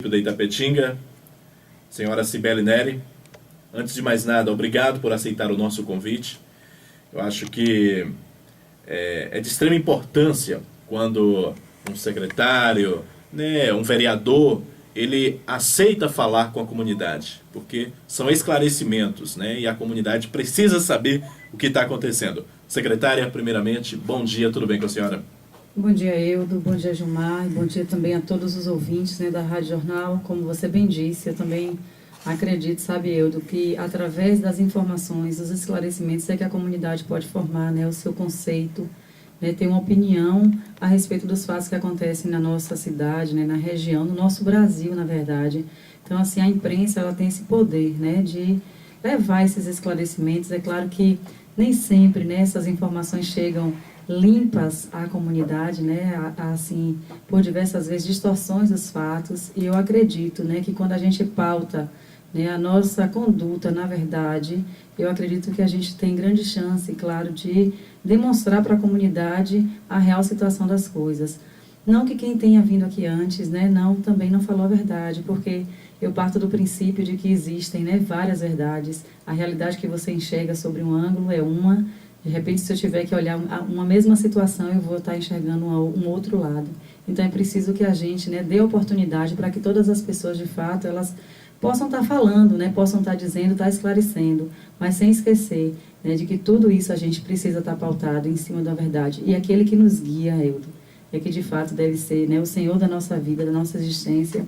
município de Itapetinga, senhora Cibele Neri. Antes de mais nada, obrigado por aceitar o nosso convite. Eu acho que é de extrema importância quando um secretário, né, um vereador, ele aceita falar com a comunidade, porque são esclarecimentos, né, e a comunidade precisa saber o que está acontecendo. Secretária, primeiramente, bom dia, tudo bem com a senhora? Bom dia, Eudo, bom dia, Gilmar, e bom dia também a todos os ouvintes, né, da Rádio Jornal. Como você bem disse, eu também acredito, sabe, Eudo, que através das informações, dos esclarecimentos, é que a comunidade pode formar, né, o seu conceito, né, ter uma opinião a respeito dos fatos que acontecem na nossa cidade, né, na região, no nosso Brasil, na verdade. Então, assim, a imprensa, ela tem esse poder, né, de levar esses esclarecimentos. É claro que nem sempre, né, essas informações chegam limpas à comunidade, né, assim, por diversas vezes distorções dos fatos, e eu acredito, né, que quando a gente pauta, né, a nossa conduta, na verdade, eu acredito que a gente tem grande chance, claro, de demonstrar para a comunidade a real situação das coisas. Não que quem tenha vindo aqui antes, né, também não falou a verdade, porque eu parto do princípio de que existem, né, várias verdades. A realidade que você enxerga sobre um ângulo é uma. De repente, se eu tiver que olhar uma mesma situação, eu vou estar enxergando um outro lado. Então, é preciso que a gente, né, dê oportunidade para que todas as pessoas, de fato, elas possam estar falando, né, possam estar dizendo, estar esclarecendo, mas sem esquecer, né, de que tudo isso a gente precisa estar pautado em cima da verdade. E aquele que nos guia, Eudo, é que de fato deve ser, né, o Senhor da nossa vida, da nossa existência.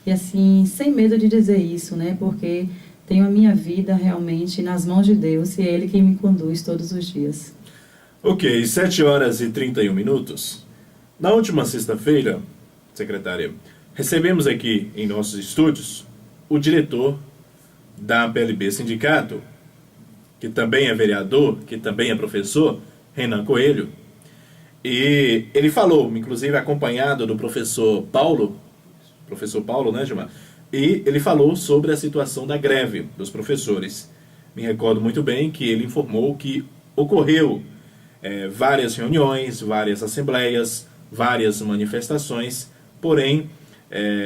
E assim, sem medo de dizer isso, né, porque tenho a minha vida realmente nas mãos de Deus e é Ele quem me conduz todos os dias. Ok, 7 horas e 31 minutos. Na última sexta-feira, secretária, recebemos aqui em nossos estúdios o diretor da PLB Sindicato, que também é vereador, que também é professor, Renan Coelho. E ele falou, inclusive acompanhado do professor Paulo, né, Gilmar? E ele falou sobre a situação da greve dos professores. Me recordo muito bem que ele informou que ocorreu várias reuniões, várias assembleias, várias manifestações, porém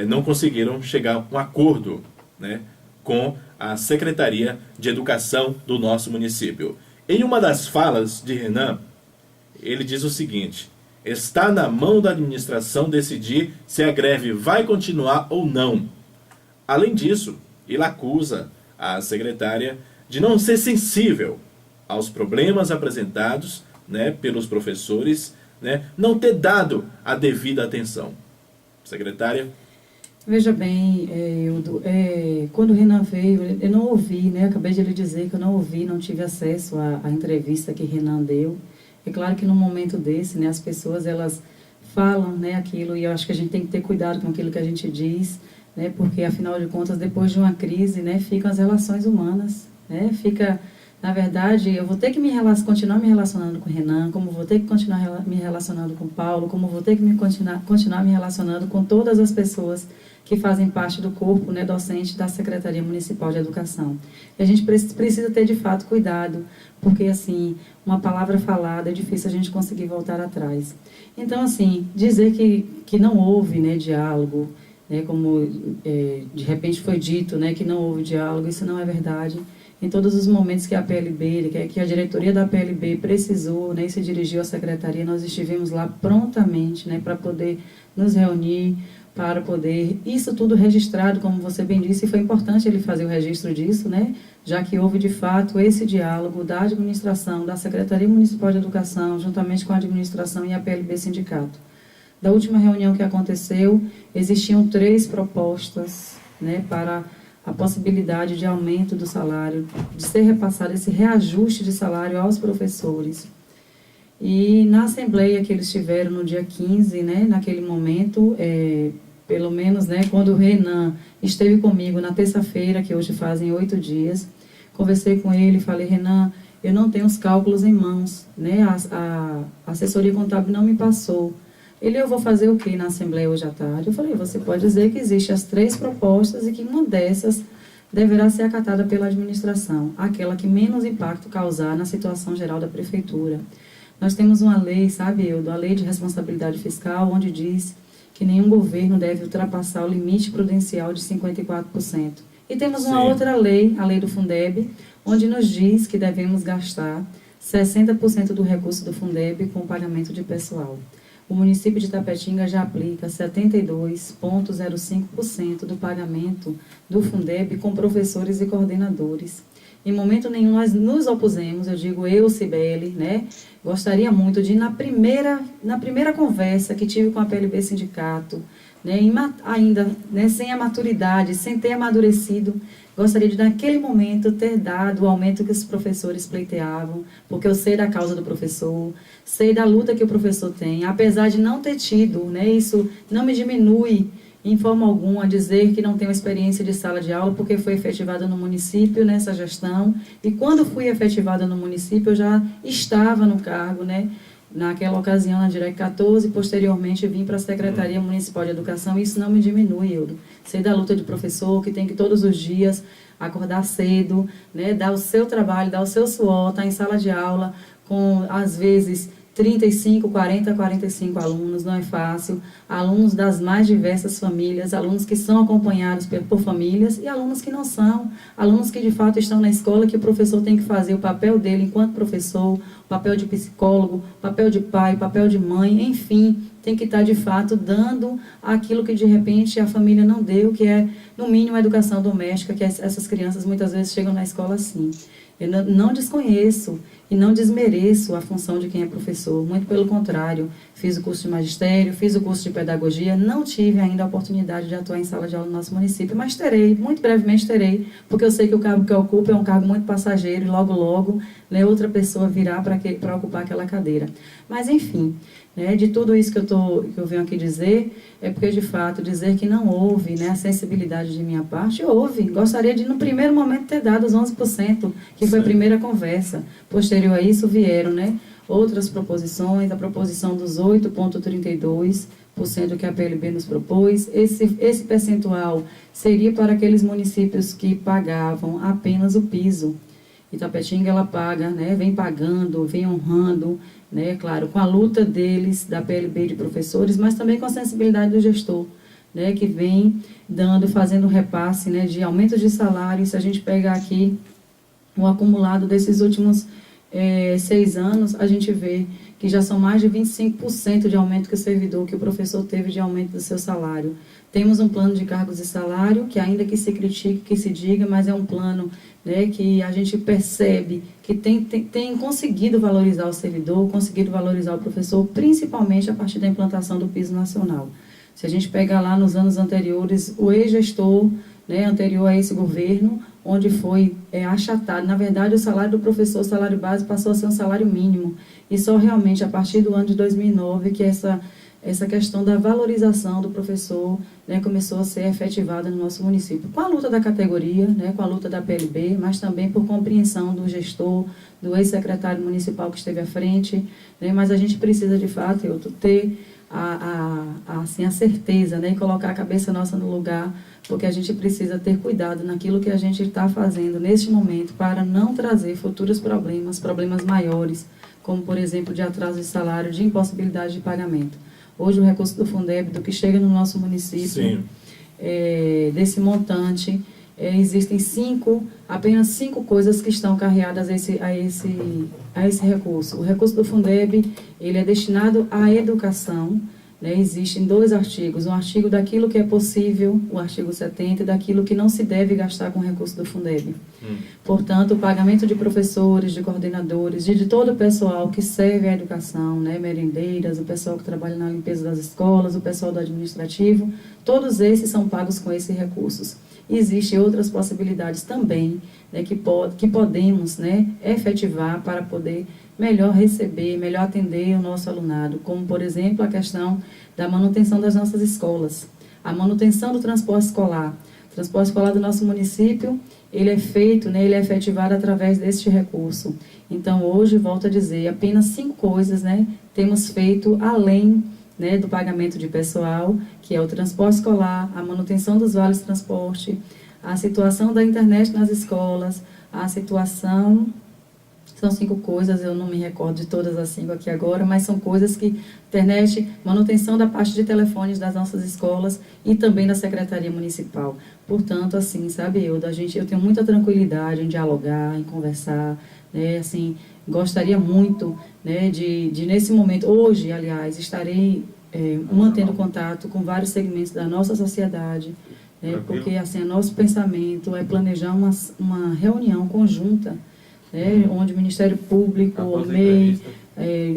não conseguiram chegar a um acordo, né, com a Secretaria de Educação do nosso município. Em uma das falas de Renan, ele diz o seguinte: está na mão da administração decidir se a greve vai continuar ou não. Além disso, ele acusa a secretária de não ser sensível aos problemas apresentados, né, pelos professores, né, não ter dado a devida atenção. Secretária? Veja bem, Eudo, quando o Renan veio, eu não ouvi, né, acabei de lhe dizer que eu não ouvi, não tive acesso à entrevista que Renan deu. É claro que num momento desse, né, as pessoas elas falam, né, aquilo, e eu acho que a gente tem que ter cuidado com aquilo que a gente diz, né, porque afinal de contas, depois de uma crise, né, ficam as relações humanas, né, na verdade, eu vou ter que continuar me relacionando com o Renan, como vou ter que continuar me relacionando com o Paulo, como vou ter que continuar me relacionando com todas as pessoas que fazem parte do corpo, né, docente da Secretaria Municipal de Educação. E a gente precisa ter, de fato, cuidado, porque, assim, uma palavra falada é difícil a gente conseguir voltar atrás. Então, assim, dizer que não houve, né, diálogo, né, como de repente foi dito, né, que não houve diálogo, isso não é verdade. Em todos os momentos que a PLB, que a diretoria da PLB precisou, né, e se dirigiu à secretaria, nós estivemos lá prontamente, né, para poder nos reunir, para poder, isso tudo registrado, como você bem disse, e foi importante ele fazer o registro disso, né, já que houve de fato esse diálogo da administração, da Secretaria Municipal de Educação, juntamente com a administração e a PLB Sindicato. Da última reunião que aconteceu, existiam 3 propostas, né, para a possibilidade de aumento do salário, de ser repassado esse reajuste de salário aos professores. E na assembleia que eles tiveram no dia 15, né, naquele momento, pelo menos, né, quando o Renan esteve comigo na terça-feira, que hoje fazem 8 dias, conversei com ele e falei: Renan, eu não tenho os cálculos em mãos, né, a assessoria contábil não me passou. Eu vou fazer o que na Assembleia hoje à tarde? Eu falei: você pode dizer que existem as 3 propostas e que uma dessas deverá ser acatada pela administração, aquela que menos impacto causar na situação geral da Prefeitura. Nós temos uma lei, sabe, Eudo, a Lei de Responsabilidade Fiscal, onde diz que nenhum governo deve ultrapassar o limite prudencial de 54%. E temos uma outra lei, a lei do Fundeb, onde nos diz que devemos gastar 60% do recurso do Fundeb com o pagamento de pessoal. O município de Itapetinga já aplica 72,05% do pagamento do Fundeb com professores e coordenadores. Em momento nenhum nós nos opusemos, eu digo eu, Cibele, né? Gostaria muito de, na primeira conversa que tive com a PLB Sindicato, né, ainda, né, sem a maturidade, sem ter amadurecido, gostaria de, naquele momento, ter dado o aumento que os professores pleiteavam, porque eu sei da causa do professor, sei da luta que o professor tem, apesar de não ter tido, né, isso não me diminui em forma alguma dizer que não tenho experiência de sala de aula, porque foi efetivada no município nessa gestão, e quando fui efetivada no município, eu já estava no cargo, né, naquela ocasião, na Direc 14, posteriormente vim para a Secretaria Municipal de Educação, e isso não me diminui, eu sei da luta de professor, que tem que todos os dias acordar cedo, né, dar o seu trabalho, dar o seu suor, estar em sala de aula, com, às vezes, 35, 40, 45 alunos, não é fácil, alunos das mais diversas famílias, alunos que são acompanhados por famílias e alunos que não são, alunos que de fato estão na escola, que o professor tem que fazer o papel dele enquanto professor, o papel de psicólogo, o papel de pai, o papel de mãe, enfim, tem que estar de fato dando aquilo que de repente a família não deu, que é no mínimo a educação doméstica, que essas crianças muitas vezes chegam na escola assim. Eu não desconheço e não desmereço a função de quem é professor, muito pelo contrário, fiz o curso de magistério, fiz o curso de pedagogia, não tive ainda a oportunidade de atuar em sala de aula no nosso município, mas terei, muito brevemente terei, porque eu sei que o cargo que eu ocupo é um cargo muito passageiro e logo, né, outra pessoa virá para ocupar aquela cadeira. Mas, enfim, né, de tudo isso que eu venho aqui dizer, é porque, de fato, dizer que não houve, né, a sensibilidade de minha parte, houve. Gostaria de, no primeiro momento, ter dado os 11%, que foi a primeira conversa. Posterior a isso, vieram, né, outras proposições, a proposição dos 8,32% que a PLB nos propôs. Esse percentual seria para aqueles municípios que pagavam apenas o piso. Itapetinga, ela paga, né, vem pagando, vem honrando, né, claro, com a luta deles, da PLB de professores, mas também com a sensibilidade do gestor, né, que vem fazendo repasse, né, de aumento de salário. Se a gente pegar aqui o acumulado desses últimos 6 anos, a gente vê que já são mais de 25% de aumento que o servidor, que o professor teve de aumento do seu salário. Temos um plano de cargos e salário, que ainda que se critique, que se diga, mas é um plano, né, que a gente percebe que tem conseguido valorizar o servidor, conseguido valorizar o professor, principalmente a partir da implantação do piso nacional. Se a gente pegar lá nos anos anteriores, o ex-gestor, né, anterior a esse governo, onde foi achatado, na verdade o salário do professor, o salário base, passou a ser um salário mínimo, e só realmente a partir do ano de 2009 que essa questão da valorização do professor, né, começou a ser efetivada no nosso município. Com a luta da categoria, né, com a luta da PLB, mas também por compreensão do gestor, do ex-secretário municipal que esteve à frente, né, mas a gente precisa, de fato, ter assim, a certeza, né, e colocar a cabeça nossa no lugar, porque a gente precisa ter cuidado naquilo que a gente está fazendo neste momento para não trazer futuros problemas maiores, como, por exemplo, de atraso de salário, de impossibilidade de pagamento. Hoje, o recurso do Fundeb, do que chega no nosso município, desse montante, existem apenas 5 coisas que estão carreadas a esse recurso. O recurso do Fundeb, ele é destinado à educação, né? Existem 2 artigos, um artigo daquilo que é possível, o artigo 70, e daquilo que não se deve gastar com o recurso do Fundeb. Portanto, o pagamento de professores, de coordenadores, de todo o pessoal que serve à educação, né? Merendeiras, o pessoal que trabalha na limpeza das escolas, o pessoal do administrativo, todos esses são pagos com esses recursos. Existem outras possibilidades também, né, que podemos, né, efetivar para poder melhor receber, melhor atender o nosso alunado, como, por exemplo, a questão da manutenção das nossas escolas, a manutenção do transporte escolar. O transporte escolar do nosso município, ele é feito, né, ele é efetivado através deste recurso. Então, hoje, volto a dizer, apenas 5 coisas, né, temos feito além, né, do pagamento de pessoal, que é o transporte escolar, a manutenção dos vales de transporte, a situação da internet nas escolas, a situação São 5 coisas, eu não me recordo de todas as 5 aqui agora, mas são coisas que, internet, manutenção da parte de telefones das nossas escolas e também da Secretaria Municipal. Portanto, assim, sabe, eu tenho muita tranquilidade em dialogar, em conversar, né, assim, gostaria muito, né, de nesse momento, hoje, aliás, estarei mantendo contato com vários segmentos da nossa sociedade, porque assim, o nosso pensamento é planejar uma reunião conjunta, onde o Ministério Público, o MEI,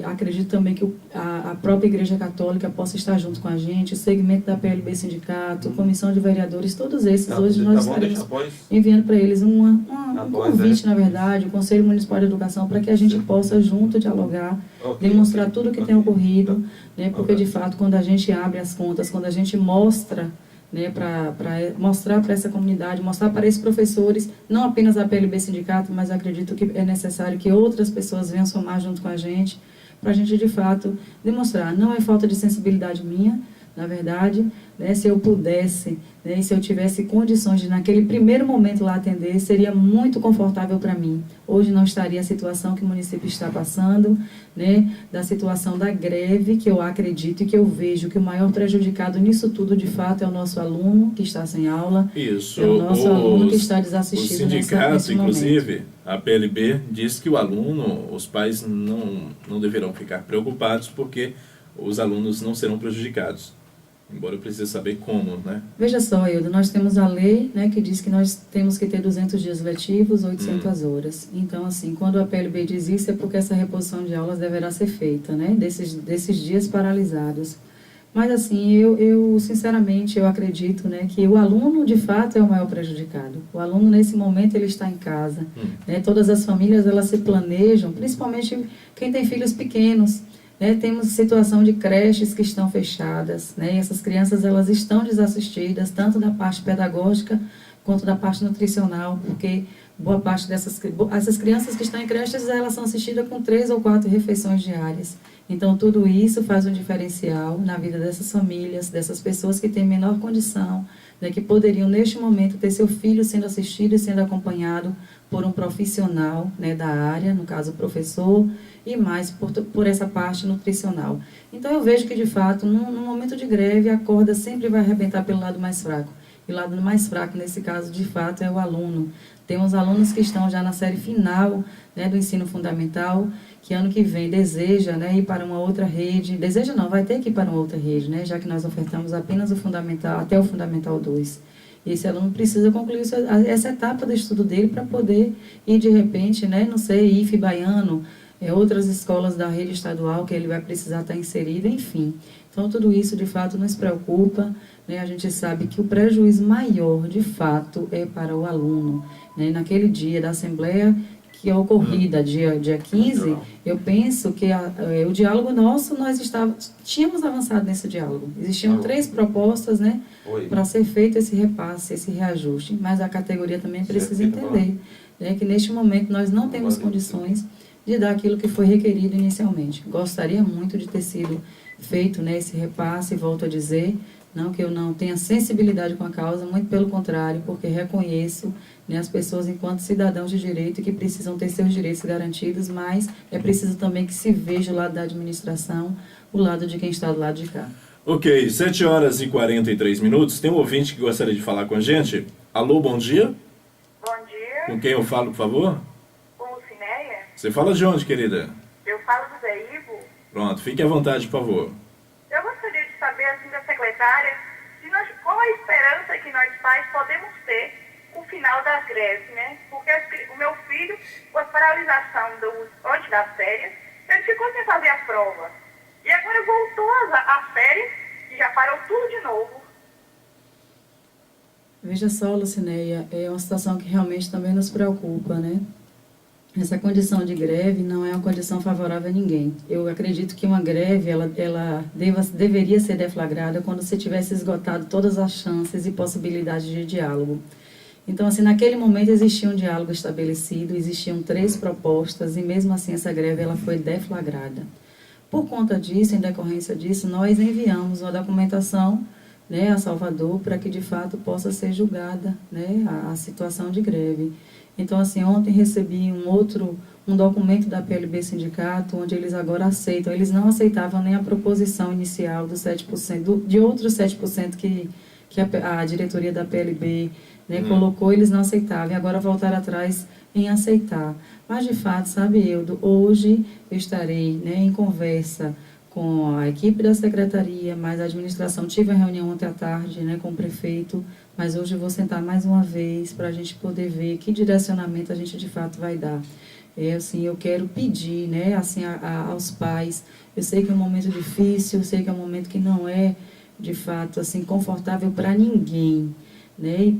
acredito também que a própria Igreja Católica possa estar junto com a gente, o segmento da PLB Sindicato, comissão de vereadores, todos esses, hoje nós estaremos enviando para eles um convite, na verdade, o Conselho Municipal de Educação, para que a gente possa junto dialogar, demonstrar tudo o que tem ocorrido, né, porque de fato, quando a gente abre as contas, quando a gente mostra, né, para mostrar para essa comunidade, mostrar para esses professores, não apenas a PLB Sindicato, mas acredito que é necessário que outras pessoas venham somar junto com a gente, para a gente de fato demonstrar. Não é falta de sensibilidade minha, na verdade, né, se eu pudesse, né, e se eu tivesse condições de naquele primeiro momento lá atender, seria muito confortável para mim. Hoje não estaria a situação que o município está passando, né, da situação da greve, que eu acredito e que eu vejo que o maior prejudicado nisso tudo, de fato, é o nosso aluno que está sem aula. Isso, é o nosso aluno que está desassistido o sindicato, nesse inclusive, momento. a PLB, diz que o aluno, os pais não deverão ficar preocupados porque os alunos não serão prejudicados. Embora eu precise saber como, né? Veja só, Hildo, nós temos a lei, né, que diz que nós temos que ter 200 dias letivos, 800 horas. Então, assim, quando a PLB diz isso, é porque essa reposição de aulas deverá ser feita, né, desses dias paralisados. Mas, assim, eu sinceramente, eu acredito, né, que o aluno, de fato, é o maior prejudicado. O aluno, nesse momento, ele está em casa. Né, todas as famílias, elas se planejam, principalmente quem tem filhos pequenos. Temos situação de creches que estão fechadas, né? E essas crianças elas estão desassistidas, tanto da parte pedagógica quanto da parte nutricional, porque boa parte essas crianças que estão em creches, elas são assistidas com 3 ou 4 refeições diárias. Então, tudo isso faz um diferencial na vida dessas famílias, dessas pessoas que têm menor condição, né, que poderiam, neste momento, ter seu filho sendo assistido e sendo acompanhado por um profissional, né, da área, no caso, o professor, e mais por essa parte nutricional. Então, eu vejo que, de fato, no momento de greve, a corda sempre vai arrebentar pelo lado mais fraco. E o lado mais fraco, nesse caso, de fato, é o aluno. Temos alunos que estão já na série final, né, do ensino fundamental, que ano que vem deseja, né, ir para uma outra rede. Deseja não, vai ter que ir para uma outra rede, né, já que nós ofertamos apenas o fundamental, até o Fundamental 2. E esse aluno precisa concluir essa etapa do estudo dele para poder ir, de repente, né, não sei, IFE Baiano, outras escolas da rede estadual que ele vai precisar estar inserido, enfim. Então, tudo isso, de fato, nos preocupa, né? A gente sabe que o prejuízo maior, de fato, é para o aluno. Né? Naquele dia da Assembleia, que é ocorrida, dia 15, eu penso que o diálogo nosso, tínhamos avançado nesse diálogo. Existiam 3 propostas, né, para ser feito esse repasse, esse reajuste, mas a categoria também precisa entender, né, que neste momento nós não temos condições de dar aquilo que foi requerido inicialmente. Gostaria muito de ter sido feito, né, esse repasse, volto a dizer, não que eu não tenha sensibilidade com a causa, muito pelo contrário, porque reconheço, né, as pessoas enquanto cidadãos de direito que precisam ter seus direitos garantidos, mas é preciso também que se veja o lado da administração, o lado de quem está do lado de cá. Ok, 7h43. Tem um ouvinte que gostaria de falar com a gente. Alô, bom dia. Bom dia. Com quem eu falo, por favor? Com Lucinéia. Você fala de onde, querida? Eu falo do Zé Ivo. Pronto, fique à vontade, por favor. Eu gostaria de saber, assim, da secretária, qual a esperança que nós pais podemos ter com o final das greves, né? Porque o meu filho, com a paralisação antes das férias, ele ficou sem fazer a prova. E agora voltou às férias e já parou tudo de novo. Veja só, Lucinéia, é uma situação que realmente também nos preocupa, né? Essa condição de greve não é uma condição favorável a ninguém. Eu acredito que uma greve, ela deveria ser deflagrada quando você tivesse esgotado todas as chances e possibilidades de diálogo. Então, assim, naquele momento existia um diálogo estabelecido, existiam 3 propostas e mesmo assim essa greve ela foi deflagrada. Por conta disso, em decorrência disso, nós enviamos uma documentação, né, a Salvador para que de fato possa ser julgada, né, a situação de greve. Então, assim, ontem recebi um um documento da PLB Sindicato, onde eles agora aceitam. Eles não aceitavam nem a proposição inicial dos 7%, de outros 7% que a diretoria da PLB, né, colocou, eles não aceitavam. E agora voltaram atrás em aceitar. Mas, de fato, sabe, Eudo, hoje eu estarei, né, em conversa com a equipe da secretaria, mas a administração. Tive uma reunião ontem à tarde, né, com o prefeito, mas hoje eu vou sentar mais uma vez para a gente poder ver que direcionamento a gente de fato vai dar. Assim, eu quero pedir, né, assim, aos pais. Eu sei que é um momento difícil, eu sei que é um momento que não é, de fato, assim, confortável para ninguém, né? E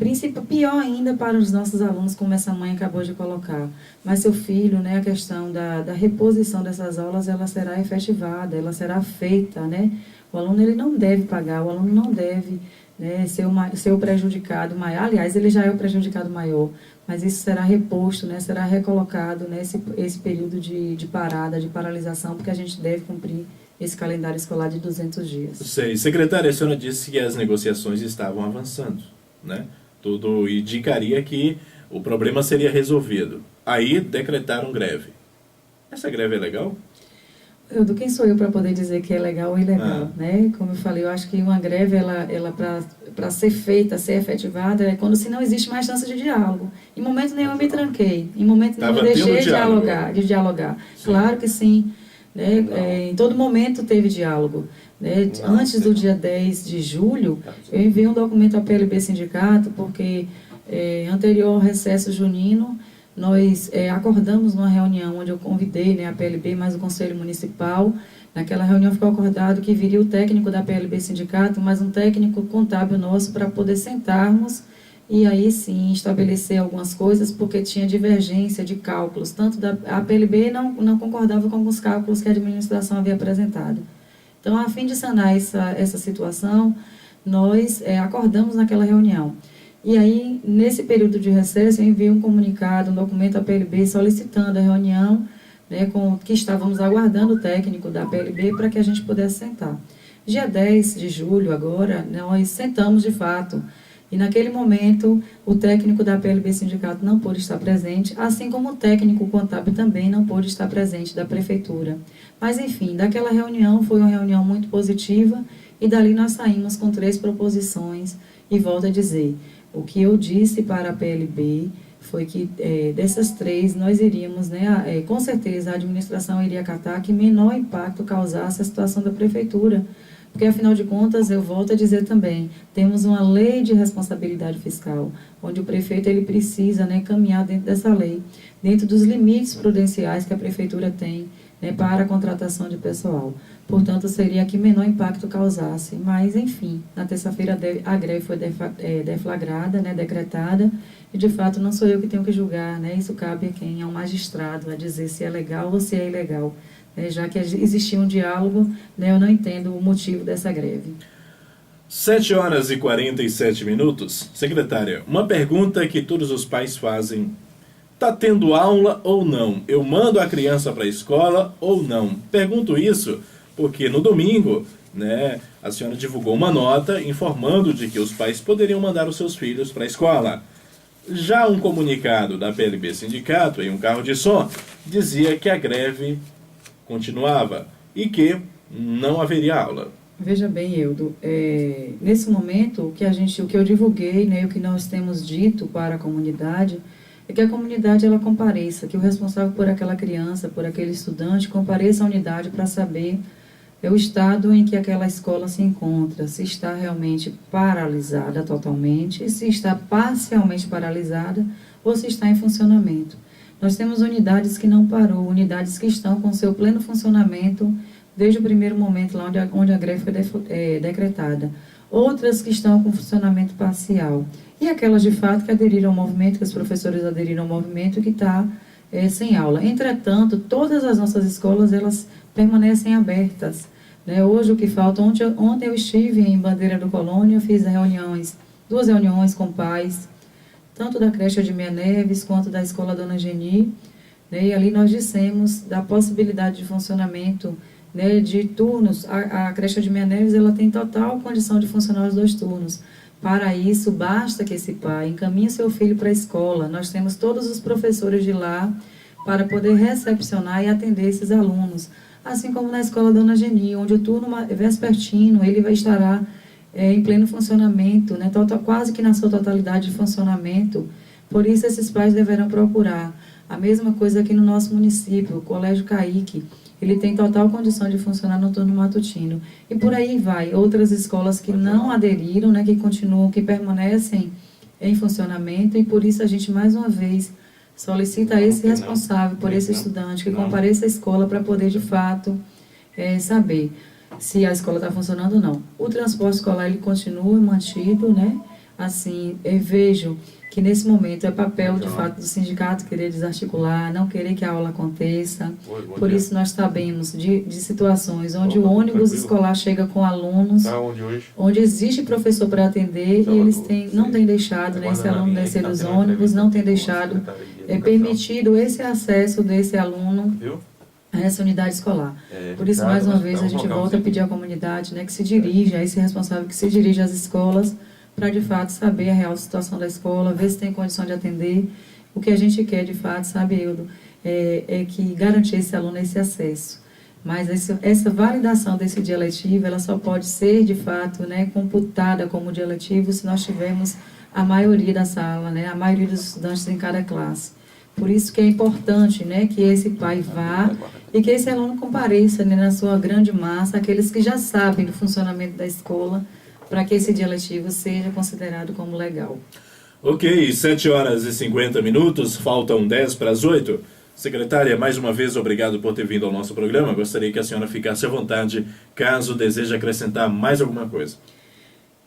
pior ainda para os nossos alunos, como essa mãe acabou de colocar. Mas seu filho, né, a questão da reposição dessas aulas, ela será efetivada, ela será feita, né? O aluno, ele não deve pagar, o aluno não deve, né, ser o prejudicado maior. Aliás, ele já é o prejudicado maior, mas isso será reposto, né, será recolocado, né, esse período de parada, de paralisação, porque a gente deve cumprir esse calendário escolar de 200 dias. Sei. Secretária, a senhora disse que as negociações estavam avançando, né? Tudo indicaria que o problema seria resolvido. Aí decretaram greve. Essa greve é legal? Eudo, quem sou eu para poder dizer que é legal ou ilegal, né? Como eu falei, eu acho que uma greve, ela para ser feita, ser efetivada, é quando se não existe mais chance de diálogo. Em momento nenhum eu me tranquei, em momento nenhum eu deixei de dialogar. Sim. Claro que sim, né? Em todo momento teve diálogo. Né? Antes do dia 10 de julho, eu enviei um documento à PLB Sindicato, porque anterior ao recesso junino, nós acordamos numa reunião onde eu convidei, né, a PLB mais o Conselho Municipal. Naquela reunião ficou acordado que viria o técnico da PLB Sindicato, mas um técnico contábil nosso para poder sentarmos e aí sim estabelecer algumas coisas, porque tinha divergência de cálculos. Tanto a PLB não concordava com os cálculos que a administração havia apresentado. Então, a fim de sanar essa situação, nós acordamos naquela reunião. E aí, nesse período de recesso, eu enviei um comunicado, um documento à PLB solicitando a reunião, né, que estávamos aguardando o técnico da PLB para que a gente pudesse sentar. Dia 10 de julho, agora, nós sentamos de fato. E naquele momento, o técnico da PLB Sindicato não pôde estar presente, assim como o técnico contábil também não pôde estar presente da prefeitura. Mas, enfim, daquela reunião foi uma reunião muito positiva e dali nós saímos com 3 proposições. E volto a dizer, o que eu disse para a PLB foi que dessas 3 nós iríamos, né, com certeza a administração iria acatar que menor impacto causasse a situação da prefeitura. Porque, afinal de contas, eu volto a dizer também, temos uma lei de responsabilidade fiscal, onde o prefeito ele precisa, né, caminhar dentro dessa lei, dentro dos limites prudenciais que a prefeitura tem, né, para a contratação de pessoal. Portanto, seria que menor impacto causasse. Mas, enfim, na terça-feira a greve foi deflagrada, né, decretada, e de fato não sou eu que tenho que julgar, né, isso cabe a quem é um magistrado a dizer se é legal ou se é ilegal. Já que existia um diálogo, né, eu não entendo o motivo dessa greve. 7h47. Secretária, uma pergunta que todos os pais fazem. Está tendo aula ou não? Eu mando a criança para a escola ou não? Pergunto isso porque no domingo, né, a senhora divulgou uma nota informando de que os pais poderiam mandar os seus filhos para a escola. Já um comunicado da PLB Sindicato, em um carro de som, dizia que a greve continuava e que não haveria aula. Veja bem, Eudo, nesse momento o que eu divulguei, né, o que nós temos dito para a comunidade é que a comunidade ela compareça, que o responsável por aquela criança, por aquele estudante, compareça à unidade para saber o estado em que aquela escola se encontra, se está realmente paralisada totalmente, se está parcialmente paralisada ou se está em funcionamento. Nós temos unidades que não parou, unidades que estão com seu pleno funcionamento desde o primeiro momento lá onde a greve foi decretada. Outras que estão com funcionamento parcial. E aquelas de fato que aderiram ao movimento, que os professores aderiram ao movimento, que está sem aula. Entretanto, todas as nossas escolas, elas permanecem abertas. Né? Hoje o que falta, ontem eu estive em Bandeira do Colônia, fiz 2 reuniões com pais, tanto da creche de Meia Neves quanto da escola Dona Geni, né? E ali nós dissemos da possibilidade de funcionamento, né, de turnos. A creche de Meia Neves ela tem total condição de funcionar os 2 turnos. Para isso, basta que esse pai encaminhe seu filho para a escola. Nós temos todos os professores de lá para poder recepcionar e atender esses alunos. Assim como na escola Dona Geni, onde o turno vespertino ele vai estar em pleno funcionamento, né, quase que na sua totalidade de funcionamento. Por isso, esses pais deverão procurar. A mesma coisa aqui no nosso município, o Colégio Caique, ele tem total condição de funcionar no turno matutino. E por aí vai, outras escolas que não aderiram, né, que continuam, que permanecem em funcionamento, e por isso a gente, mais uma vez, solicita a esse responsável por esse estudante que compareça à escola para poder, de fato, saber se a escola está funcionando ou não. O transporte escolar, ele continua mantido, né? Assim, eu vejo que nesse momento é papel, de fato, do sindicato querer desarticular, não querer que a aula aconteça. Por isso nós sabemos de situações onde o ônibus escolar chega com alunos, onde existe professor para atender e eles não têm deixado, né, esse aluno descer dos ônibus, não tem deixado, permitido esse acesso desse aluno a essa unidade escolar. Por isso, mais uma vez, a gente volta a pedir à comunidade, né, que se dirija, a esse responsável que se dirija às escolas, para de fato saber a real situação da escola, ver se tem condição de atender. O que a gente quer de fato, sabe, Eudo, é que garantir esse aluno esse acesso. Mas essa validação desse dia letivo, ela só pode ser de fato, né, computada como dia letivo se nós tivermos a maioria da sala, né, a maioria dos estudantes em cada classe. Por isso que é importante, né, que esse pai vá e que esse aluno compareça, né, na sua grande massa, aqueles que já sabem do funcionamento da escola, para que esse dia letivo seja considerado como legal. Ok, 7h50, faltam 10 para as 8. Secretária, mais uma vez, obrigado por ter vindo ao nosso programa. Gostaria que a senhora ficasse à vontade, caso deseje acrescentar mais alguma coisa.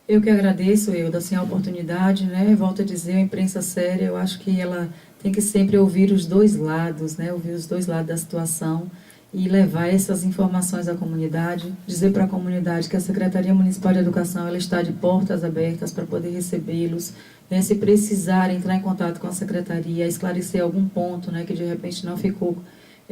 Eu que agradeço, Eudo, assim, a oportunidade, né? Volto a dizer, a imprensa séria, eu acho que ela tem que sempre ouvir os dois lados, né? Ouvir os dois lados da situação e levar essas informações à comunidade, dizer para a comunidade que a Secretaria Municipal de Educação ela está de portas abertas para poder recebê-los, né, se precisar entrar em contato com a Secretaria, esclarecer algum ponto, né, que de repente não ficou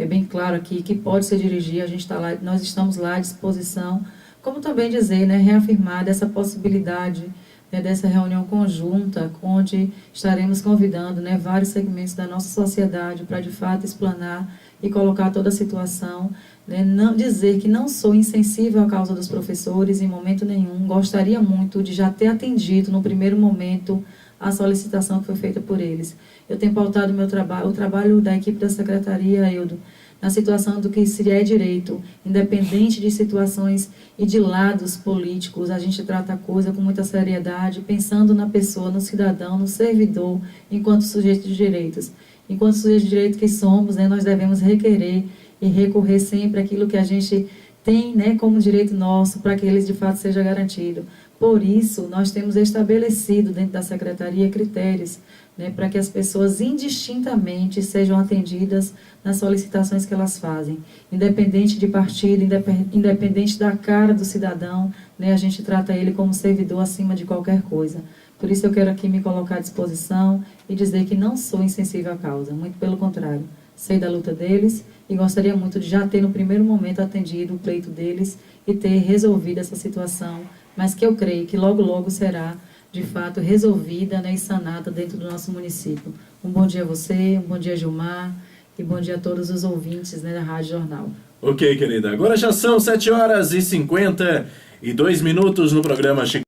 bem claro aqui, que pode se dirigir, a gente está lá, nós estamos lá à disposição, como também dizer, né, reafirmar dessa possibilidade, né, dessa reunião conjunta, onde estaremos convidando, né, vários segmentos da nossa sociedade para de fato explanar e colocar toda a situação, né? Não dizer que não sou insensível à causa dos professores em momento nenhum, gostaria muito de já ter atendido no primeiro momento a solicitação que foi feita por eles. Eu tenho pautado o trabalho da equipe da Secretaria, Eudo, na situação do que se é direito, independente de situações e de lados políticos, a gente trata a coisa com muita seriedade, pensando na pessoa, no cidadão, no servidor, enquanto sujeito de direitos. Enquanto sujeitos de direito que somos, né, nós devemos requerer e recorrer sempre àquilo que a gente tem, né, como direito nosso, para que eles de fato seja garantido. Por isso, nós temos estabelecido dentro da Secretaria critérios, né, para que as pessoas indistintamente sejam atendidas nas solicitações que elas fazem. Independente de partido, independente da cara do cidadão, né, a gente trata ele como servidor acima de qualquer coisa. Por isso eu quero aqui me colocar à disposição e dizer que não sou insensível à causa, muito pelo contrário. Sei da luta deles e gostaria muito de já ter no primeiro momento atendido o pleito deles e ter resolvido essa situação, mas que eu creio que logo logo será de fato resolvida, né, e sanada dentro do nosso município. Um bom dia a você, um bom dia Gilmar e bom dia a todos os ouvintes, né, da Rádio Jornal. Ok, querida. Agora já são 7h52 no programa Chico.